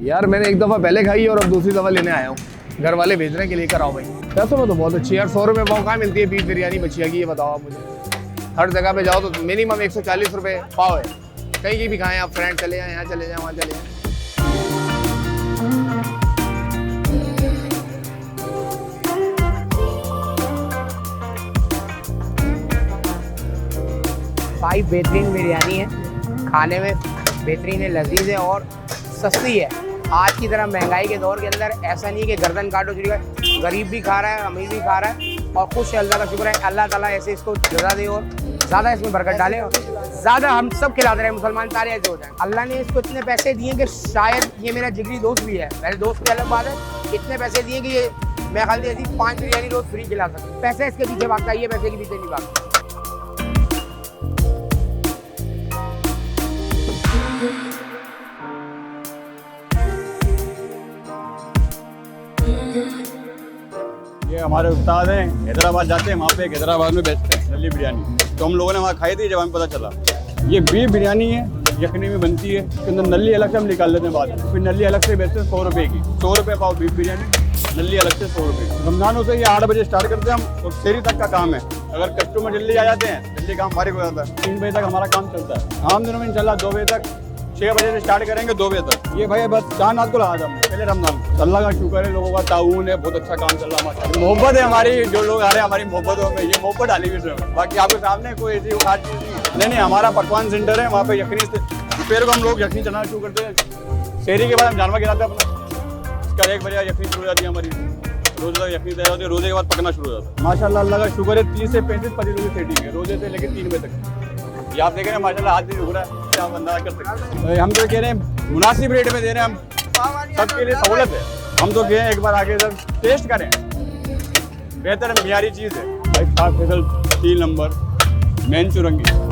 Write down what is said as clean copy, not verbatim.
यार मैंने एक दफ़ा पहले खाई और अब दूसरी दफ़ा लेने आया हूँ। घर वाले भेज रहे हैं कि लेकर आओ भाई। पैसों में तो बहुत अच्छी है यार। 100 रुपये पाव कहाँ मिलती है बीफ बिरयानी बचिया की, ये बताओ आप मुझे। हर जगह पे जाओ तो मिनिमम 140 रुपये पाव है। कहीं की भी खाएं आप, फ्रेंड चले जाएँ, यहाँ चले जाएँ, वहाँ चले जाएँ। भाई बेहतरीन बिरयानी है, खाने में बेहतरीन है, लजीज है और सस्ती है। आज की तरह महंगाई के दौर के अंदर ऐसा नहीं कि गर्दन काटो चुरी, गरीब भी खा रहा है, अमीर भी खा रहा है और खुश है। अल्लाह का शुक्र है, अल्लाह ताला ऐसे इसको जज़ा दे और ज़्यादा इसमें बरकत डाले और ज़्यादा हम सब खिलाते रहे, मुसलमान सारे ऐसे हो जाएं। अल्लाह ने इसको इतने पैसे दिए कि शायद ये मेरा जिगरी दोस्त भी है, मेरे दोस्त की अलग बात है, इतने पैसे दिए कि ये मैं खाली ऐसी 5 बिरयानी रोज़ फ्री खिला सकता। पैसे इसके पीछे भागता है, ये पैसे के पीछे नहीं भागता। ये हमारे उस्ताद हैं, हैदराबाद जाते हैं, वहाँ पे हैदराबाद में बेचते हैं नल्ली बिरयानी। तो हम लोगों ने वहाँ खाई थी, जब हमें पता चला ये बीफ बिरयानी है, यखनी में बनती है। उसके अंदर नल्ली अलग से हम निकाल लेते हैं बाद में, फिर नल्ली अलग से बेचते हैं 100 रुपये की। 100 रुपये पाव बीफ बिरयानी, नल्ली अलग से 100 रुपये। रमज़ान होते ही 8 बजे स्टार्ट करते हैं हम और शहरी तक का काम है। अगर कस्टमर जल्दी आ जाते हैं, जल्दी काम फारिग हो जाता है, 3 बजे तक हमारा काम चलता है। आम दिनों में इंशाल्लाह 2 बजे तक, 6 बजे से स्टार्ट करेंगे 2 बजे तक। ये भाई बस चांद रात को लगा था पहले रमजान। अल्लाह का शुक्र है, लोगों का ताउन है, बहुत अच्छा काम चल रहा है माशाल्लाह। मोहब्बत है हमारी, जो लोग आ रहे हैं हमारी मोहब्बतों में, ये मोहब्बत डाली हुई है। बाकी आपके सामने कोई ऐसी खास चीज़ नहीं। हमारा पकवान सेंटर है, वहाँ पे यखनी दोपहर को हम लोग यखनी चलाना शुरू करते हैं। शहरी के बाद हम जानवर गिराते हैं अपना, इसका 1 बजे यखनी शुरू हो जाती है हमारी। रोज़े तक यखनी तैयार होती है, रोज़े के बाद पकना शुरू हो जाता है। माशाल्लाह अल्लाह का शुक्र है, 30 से 35 रुपये सेटिंग है रोज़े से लेकर 3 बजे तक। ये आप देख रहे हैं माशाल्लाह, आज भी रुक रहा है, क्या आप अंदाजा कर सकते हैं। हम तो कह रहे हैं मुनासिब रेट में दे रहे हैं, हम सबके लिए सहूलत है। हम तो कह रहे हैं एक बार आके इधर टेस्ट करें, बेहतर मियारी चीज़ है भाई। फाक फैसल 3 नंबर मेन चुरंगी।